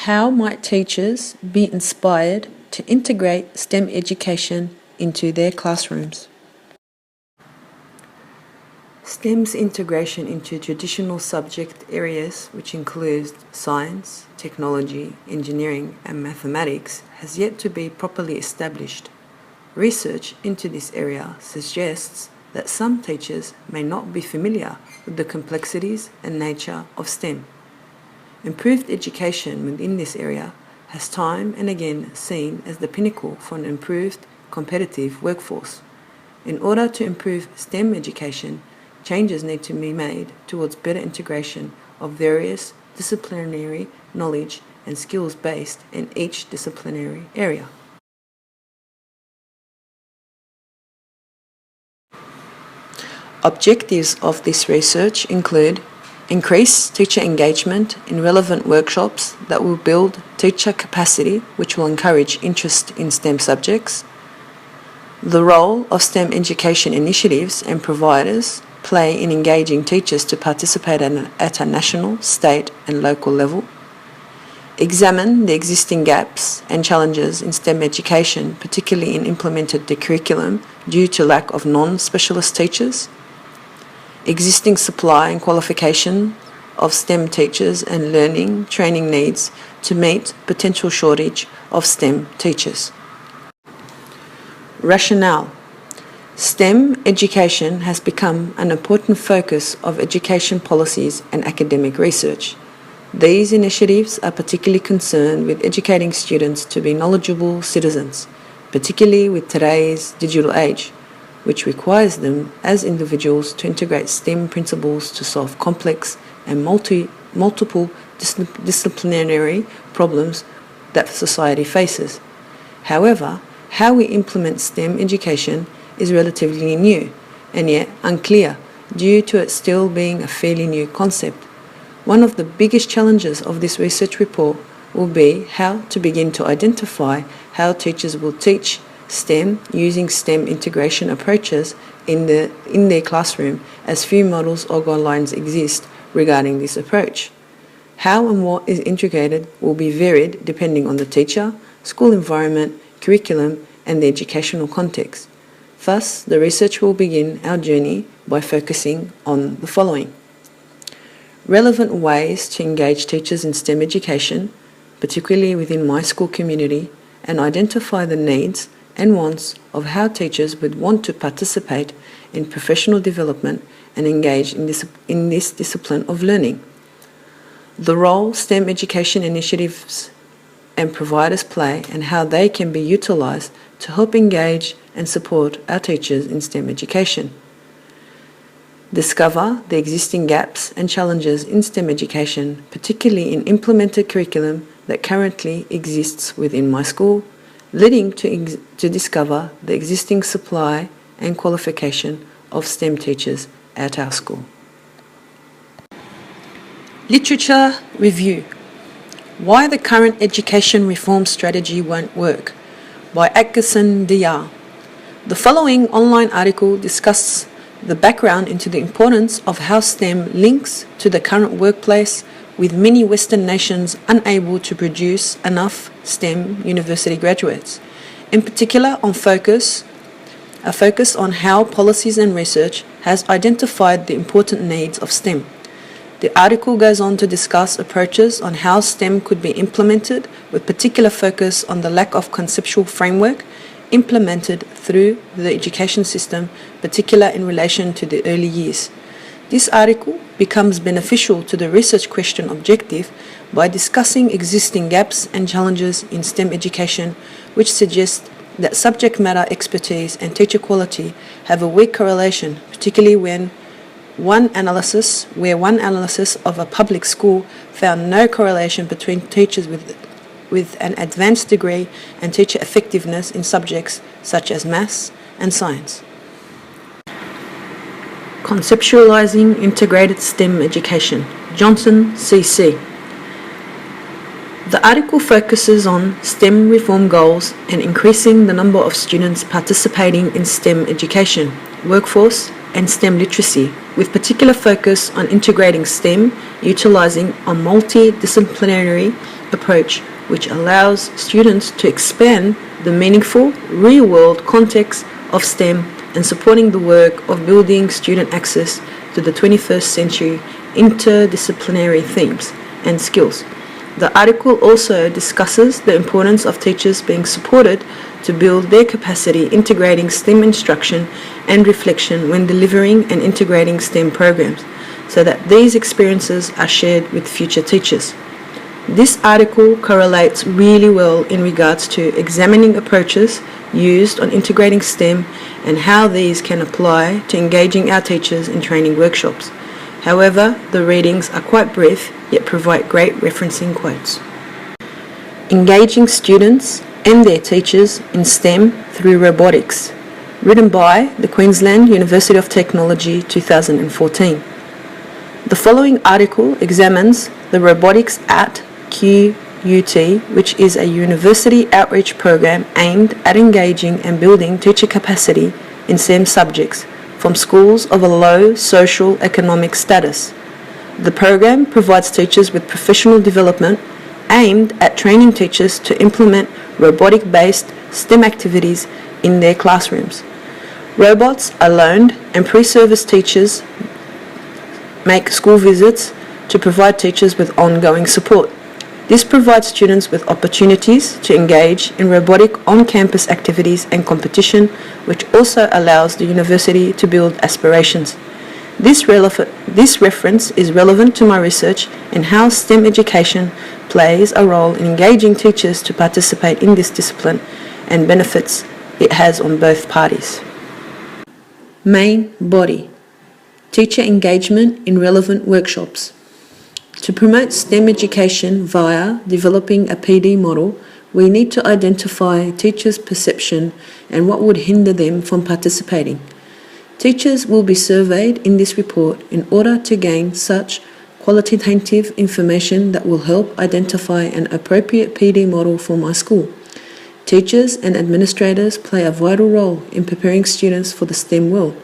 How might teachers be inspired to integrate STEM education into their classrooms? STEM's integration into traditional subject areas, which includes science, technology, engineering, and mathematics, has yet to be properly established. Research into this area suggests that some teachers may not be familiar with the complexities and nature of STEM. Improved education within this area has time and again seen as the pinnacle for an improved competitive workforce. In order to improve STEM education, changes need to be made towards better integration of various disciplinary knowledge and skills based in each disciplinary area. Objectives of this research include increase teacher engagement in relevant workshops that will build teacher capacity, which will encourage interest in STEM subjects, the role of STEM education initiatives and providers play in engaging teachers to participate at a national, state and local level, examine the existing gaps and challenges in STEM education, particularly in implemented curriculum due to lack of non-specialist teachers, existing supply and qualification of STEM teachers and learning training needs to meet potential shortage of STEM teachers. Rationale. STEM education has become an important focus of education policies and academic research. These initiatives are particularly concerned with educating students to be knowledgeable citizens, particularly with today's digital age, which requires them as individuals to integrate STEM principles to solve complex and multiple disciplinary problems that society faces. However, how we implement STEM education is relatively new and yet unclear due to it still being a fairly new concept. One of the biggest challenges of this research report will be how to begin to identify how teachers will teach STEM using STEM integration approaches in their classroom, as few models or guidelines exist regarding this approach. How and what is integrated will be varied depending on the teacher, school environment, curriculum and the educational context. Thus, the research will begin our journey by focusing on the following: relevant ways to engage teachers in STEM education, particularly within my school community, and identify the needs and wants of how teachers would want to participate in professional development and engage in this discipline of learning. The role STEM education initiatives and providers play and how they can be utilised to help engage and support our teachers in STEM education. Discover the existing gaps and challenges in STEM education, particularly in implemented curriculum that currently exists within my school, leading to discover the existing supply and qualification of STEM teachers at our school. Literature review. Why the current education reform strategy won't work, by Atkinson Dr. The following online article discusses the background into the importance of how STEM links to the current workplace, with many Western nations unable to produce enough STEM university graduates. In particular, a focus on how policies and research has identified the important needs of STEM. The article goes on to discuss approaches on how STEM could be implemented, with particular focus on the lack of conceptual framework implemented through the education system, particularly in relation to the early years. This article becomes beneficial to the research question objective by discussing existing gaps and challenges in STEM education, which suggests that subject matter expertise and teacher quality have a weak correlation, particularly when one analysis of a public school found no correlation between teachers with an advanced degree and teacher effectiveness in subjects such as maths and science. Conceptualizing Integrated STEM Education, Johnson, CC. The article focuses on STEM reform goals and increasing the number of students participating in STEM education, workforce and STEM literacy, with particular focus on integrating STEM, utilising a multidisciplinary approach which allows students to expand the meaningful, real-world context of STEM and supporting the work of building student access to the 21st century interdisciplinary themes and skills. The article also discusses the importance of teachers being supported to build their capacity integrating STEM instruction and reflection when delivering and integrating STEM programs, so that these experiences are shared with future teachers. This article correlates really well in regards to examining approaches used on integrating STEM and how these can apply to engaging our teachers in training workshops. However, the readings are quite brief, yet provide great referencing quotes. Engaging students and their teachers in STEM through robotics, written by the Queensland University of Technology 2014. The following article examines the robotics at QUT, which is a university outreach program aimed at engaging and building teacher capacity in STEM subjects from schools of a low social economic status. The program provides teachers with professional development aimed at training teachers to implement robotic-based STEM activities in their classrooms. Robots are loaned and pre-service teachers make school visits to provide teachers with ongoing support. This provides students with opportunities to engage in robotic on-campus activities and competition, which also allows the university to build aspirations. This reference is relevant to my research in how STEM education plays a role in engaging teachers to participate in this discipline and benefits it has on both parties. Main body: teacher engagement in relevant workshops. To promote STEM education via developing a PD model, we need to identify teachers' perception and what would hinder them from participating. Teachers will be surveyed in this report in order to gain such qualitative information that will help identify an appropriate PD model for my school. Teachers and administrators play a vital role in preparing students for the STEM world.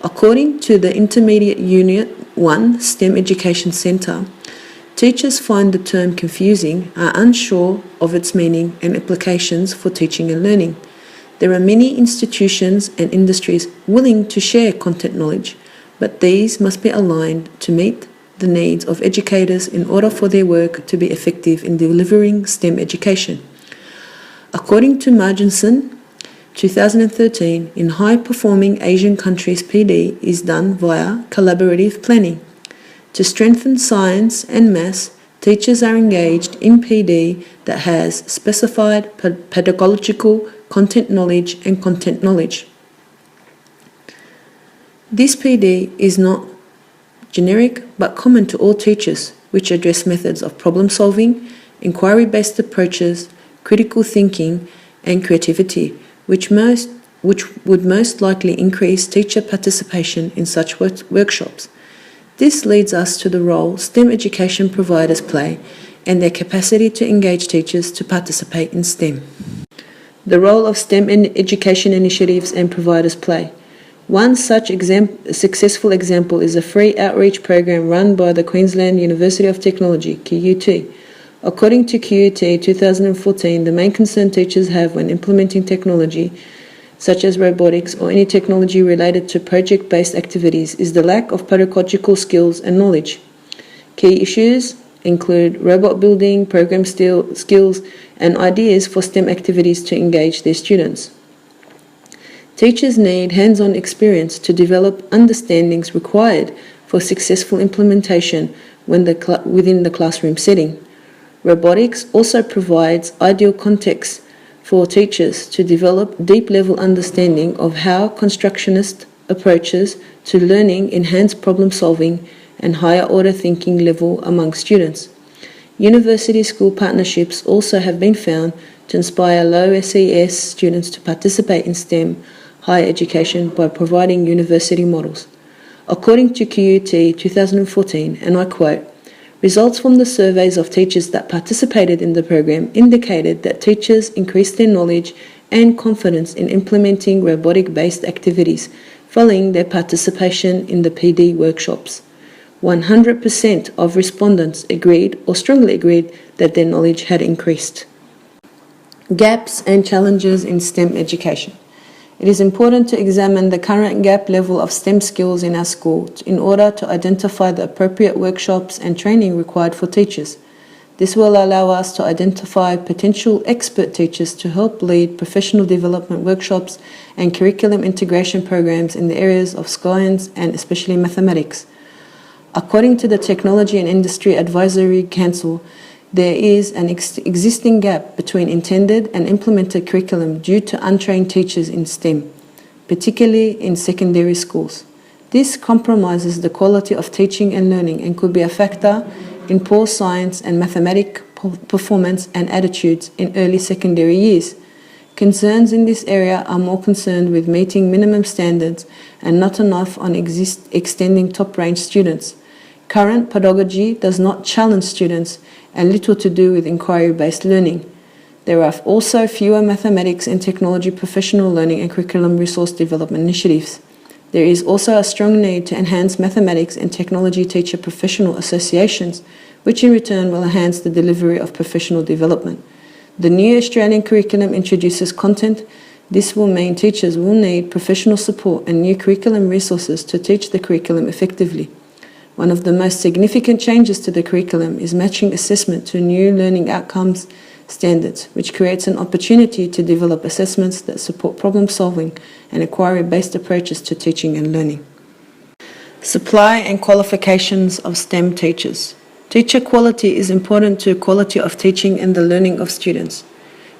According to the Intermediate Unit 1 STEM Education Centre, teachers find the term confusing, are unsure of its meaning and implications for teaching and learning. There are many institutions and industries willing to share content knowledge, but these must be aligned to meet the needs of educators in order for their work to be effective in delivering STEM education. According to Marginson, 2013, in high-performing Asian countries, PD is done via collaborative planning. To strengthen science and maths, teachers are engaged in PD that has specified pedagogical content knowledge and content knowledge. This PD is not generic but common to all teachers, which address methods of problem solving, inquiry-based approaches, critical thinking, and creativity, which would most likely increase teacher participation in such workshops. This leads us to the role STEM education providers play and their capacity to engage teachers to participate in STEM. The role of STEM education initiatives and providers play. One such successful example is a free outreach program run by the Queensland University of Technology, QUT. According to QUT 2014, the main concern teachers have when implementing technology, such as robotics or any technology related to project-based activities, is the lack of pedagogical skills and knowledge. Key issues include robot building, program skills, and ideas for STEM activities to engage their students. Teachers need hands-on experience to develop understandings required for successful implementation within the classroom setting. Robotics also provides ideal context for teachers to develop deep-level understanding of how constructionist approaches to learning enhance problem-solving and higher-order thinking level among students. University-school partnerships also have been found to inspire low SES students to participate in STEM higher education by providing university models. According to QUT 2014, and I quote, "Results from the surveys of teachers that participated in the program indicated that teachers increased their knowledge and confidence in implementing robotic-based activities following their participation in the PD workshops. 100% of respondents agreed or strongly agreed that their knowledge had increased. Gaps and challenges in STEM education. It is important to examine the current gap level of STEM skills in our school in order to identify the appropriate workshops and training required for teachers. This will allow us to identify potential expert teachers to help lead professional development workshops and curriculum integration programs in the areas of science and especially mathematics. According to the Technology and Industry Advisory Council, there is an existing gap between intended and implemented curriculum due to untrained teachers in STEM, particularly in secondary schools. This compromises the quality of teaching and learning and could be a factor in poor science and mathematics performance and attitudes in early secondary years. Concerns in this area are more concerned with meeting minimum standards and not enough on extending top-range students. Current pedagogy does not challenge students and little to do with inquiry-based learning. There are also fewer mathematics and technology professional learning and curriculum resource development initiatives. There is also a strong need to enhance mathematics and technology teacher professional associations, which in return will enhance the delivery of professional development. The new Australian curriculum introduces content. This will mean teachers will need professional support and new curriculum resources to teach the curriculum effectively. One of the most significant changes to the curriculum is matching assessment to new learning outcomes standards, which creates an opportunity to develop assessments that support problem solving and inquiry-based approaches to teaching and learning. Supply and qualifications of STEM teachers. Teacher quality is important to quality of teaching and the learning of students.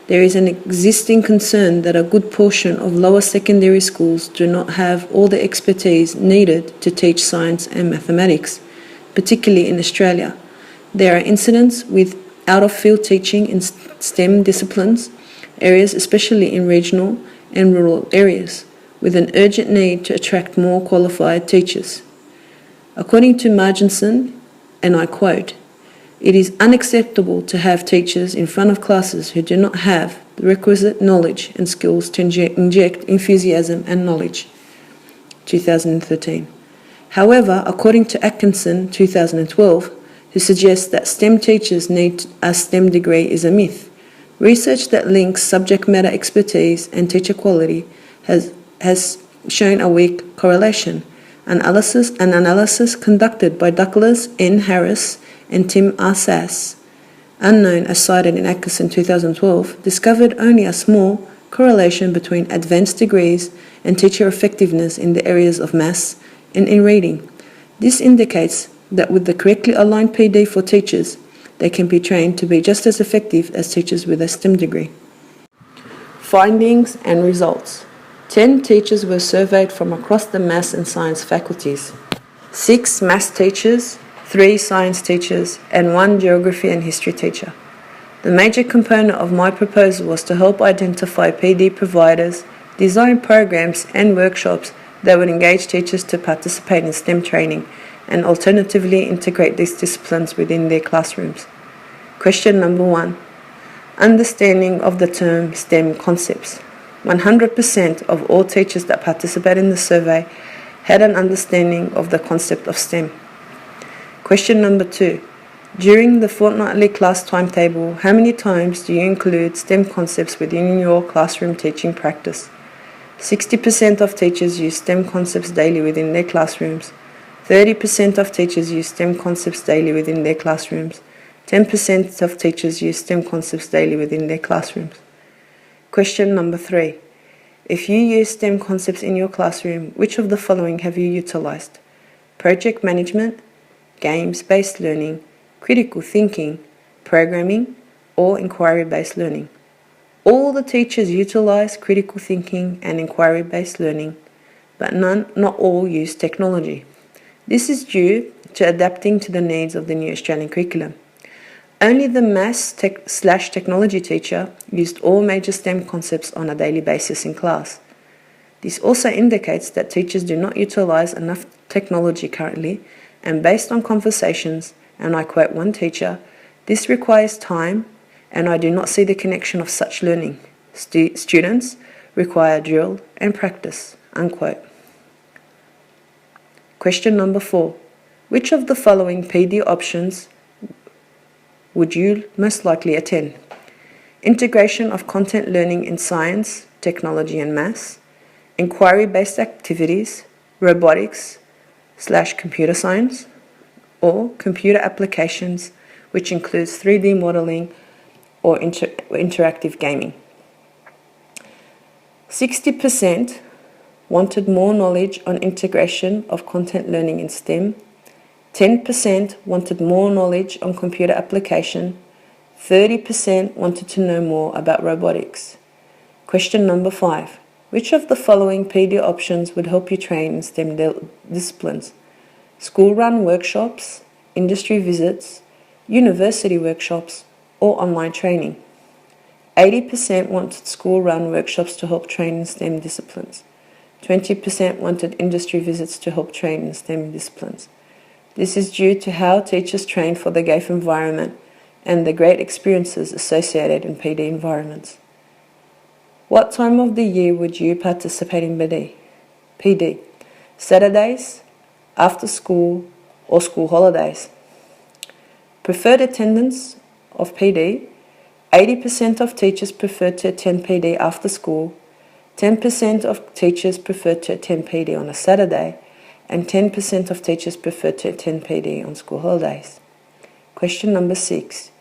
There is an existing concern that a good portion of lower secondary schools do not have all the expertise needed to teach science and mathematics, particularly in Australia. There are incidents with out-of-field teaching in STEM disciplines, areas especially in regional and rural areas, with an urgent need to attract more qualified teachers. According to Marginson, and I quote, "It is unacceptable to have teachers in front of classes who do not have the requisite knowledge and skills to inject enthusiasm and knowledge." 2013. However, according to Atkinson, 2012, who suggests that STEM teachers need a STEM degree is a myth. Research that links subject matter expertise and teacher quality has shown a weak correlation. An analysis conducted by Douglas N. Harris and Tim R. Sass, unknown as cited in Atkinson 2012, discovered only a small correlation between advanced degrees and teacher effectiveness in the areas of maths and in reading. This indicates that with the correctly aligned PD for teachers, they can be trained to be just as effective as teachers with a STEM degree. Findings and results. 10 teachers were surveyed from across the maths and science faculties. 6 maths teachers, 3 science teachers, and 1 geography and history teacher. The major component of my proposal was to help identify PD providers, design programs and workshops that would engage teachers to participate in STEM training and alternatively integrate these disciplines within their classrooms. Question number 1. Understanding of the term STEM concepts. 100% of all teachers that participated in the survey had an understanding of the concept of STEM. Question number 2. During the fortnightly class timetable, how many times do you include STEM concepts within your classroom teaching practice? 60% of teachers use STEM concepts daily within their classrooms. 30% of teachers use STEM concepts daily within their classrooms. 10% of teachers use STEM concepts daily within their classrooms. Question number 3. If you use STEM concepts in your classroom, which of the following have you utilized? Project management, games-based learning, critical thinking, programming, or inquiry-based learning? All the teachers utilize critical thinking and inquiry-based learning, but not all use technology. This is due to adapting to the needs of the new Australian curriculum. Only the maths/technology teacher used all major STEM concepts on a daily basis in class. This also indicates that teachers do not utilize enough technology currently, and based on conversations, and I quote one teacher, "This requires time, and I do not see the connection of such learning. Students require drill and practice," unquote. Question number 4. Which of the following PD options would you most likely attend? Integration of content learning in science, technology and maths, inquiry-based activities, robotics/computer science, or computer applications, which includes 3D modeling or interactive gaming. 60% wanted more knowledge on integration of content learning in STEM, 10% wanted more knowledge on computer application, 30% wanted to know more about robotics. Question number 5. Which of the following PD options would help you train in STEM disciplines? School-run workshops, industry visits, university workshops, or online training? 80% wanted school-run workshops to help train in STEM disciplines. 20% wanted industry visits to help train in STEM disciplines. This is due to how teachers train for the GAFE environment and the great experiences associated in PD environments. What time of the year would you participate in PD? Saturdays, after school, or school holidays? Preferred attendance of PD. 80% of teachers prefer to attend PD after school, 10% of teachers prefer to attend PD on a Saturday, and 10% of teachers prefer to attend PD on school holidays. Question number 6.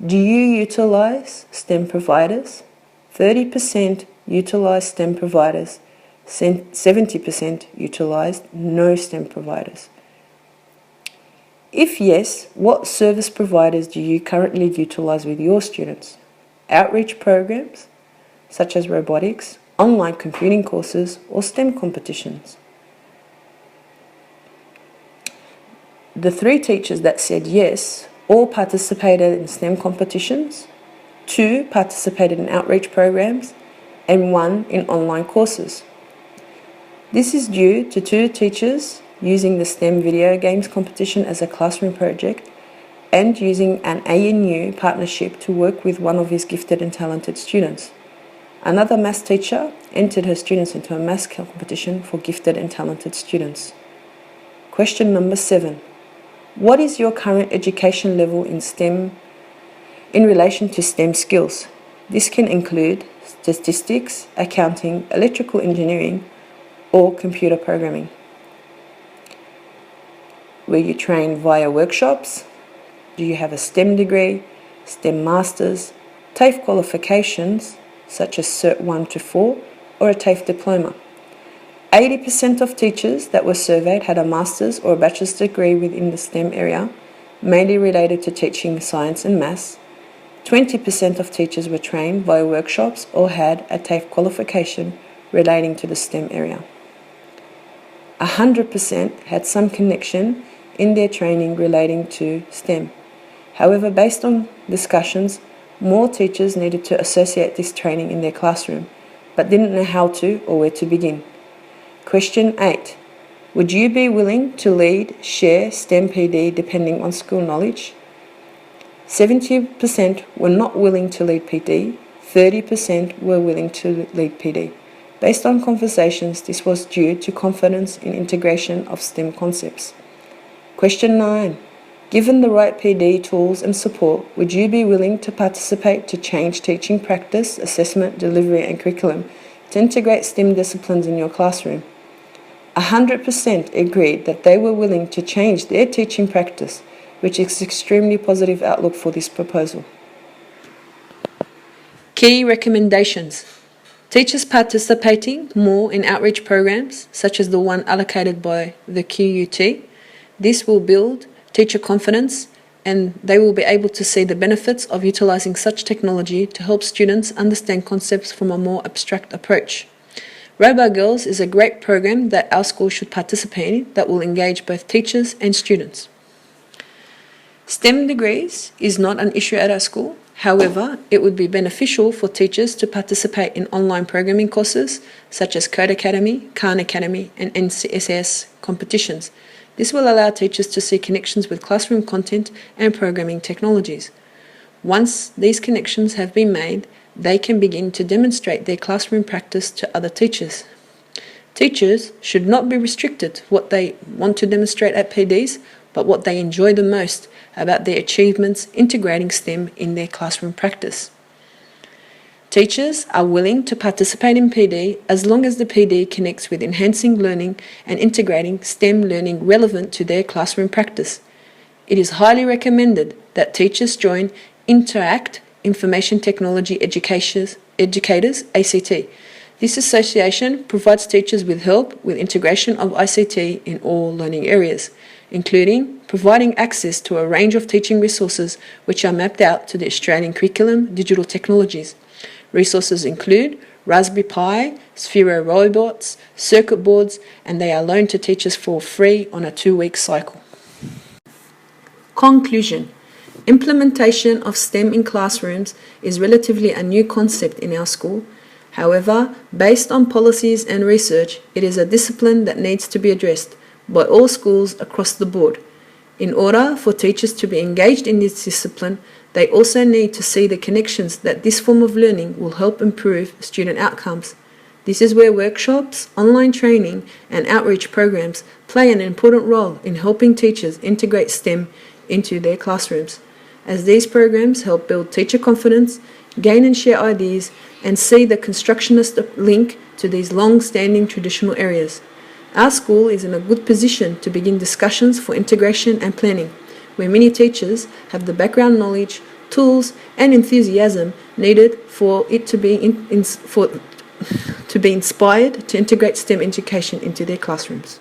Do you utilize STEM providers? 30% utilize STEM providers, 70% utilize no STEM providers. If yes, what service providers do you currently utilize with your students? Outreach programs, such as robotics, online computing courses, or STEM competitions? The 3 teachers that said yes all participated in STEM competitions, 2 participated in outreach programs, and 1 in online courses. This is due to 2 teachers using the STEM video games competition as a classroom project and using an ANU partnership to work with one of his gifted and talented students. Another maths teacher entered her students into a maths competition for gifted and talented students. Question number 7. What is your current education level in STEM in relation to STEM skills? This can include statistics, accounting, electrical engineering, or computer programming. Were you trained via workshops? Do you have a STEM degree, STEM masters, TAFE qualifications such as Cert 1 to 4, or a TAFE diploma? 80% of teachers that were surveyed had a master's or a bachelor's degree within the STEM area, mainly related to teaching science and maths. 20% of teachers were trained via workshops or had a TAFE qualification relating to the STEM area. 100% had some connection in their training relating to STEM. However, based on discussions, more teachers needed to associate this training in their classroom, but didn't know how to or where to begin. Question 8. Would you be willing to lead, share STEM PD depending on school knowledge? 70% were not willing to lead PD, 30% were willing to lead PD. Based on conversations, this was due to confidence in integration of STEM concepts. Question 9. Given the right PD tools and support, would you be willing to participate to change teaching practice, assessment, delivery and curriculum to integrate STEM disciplines in your classroom? 100% agreed that they were willing to change their teaching practice, which is an extremely positive outlook for this proposal. Key recommendations. Teachers participating more in outreach programs, such as the one allocated by the QUT. This will build teacher confidence and they will be able to see the benefits of utilising such technology to help students understand concepts from a more abstract approach. RoboGirls is a great program that our school should participate in that will engage both teachers and students. STEM degrees is not an issue at our school. However, it would be beneficial for teachers to participate in online programming courses such as Code Academy, Khan Academy and NCSS competitions. This will allow teachers to see connections with classroom content and programming technologies. Once these connections have been made, they can begin to demonstrate their classroom practice to other teachers. Teachers should not be restricted to what they want to demonstrate at PDs, but what they enjoy the most about their achievements integrating STEM in their classroom practice. Teachers are willing to participate in PD as long as the PD connects with enhancing learning and integrating STEM learning relevant to their classroom practice. It is highly recommended that teachers join Interact Information Technology Educators ACT. This association provides teachers with help with integration of ICT in all learning areas, including providing access to a range of teaching resources which are mapped out to the Australian Curriculum Digital Technologies. Resources include Raspberry Pi, Sphero robots, circuit boards, and they are loaned to teachers for free on a 2-week cycle. Conclusion. Implementation of STEM in classrooms is relatively a new concept in our school. However, based on policies and research, it is a discipline that needs to be addressed by all schools across the board. In order for teachers to be engaged in this discipline, they also need to see the connections that this form of learning will help improve student outcomes. This is where workshops, online training, and outreach programs play an important role in helping teachers integrate STEM into their classrooms, as these programs help build teacher confidence, gain and share ideas, and see the constructionist link to these long-standing traditional areas. Our school is in a good position to begin discussions for integration and planning, where many teachers have the background knowledge, tools, and enthusiasm needed for it to be inspired to integrate STEM education into their classrooms.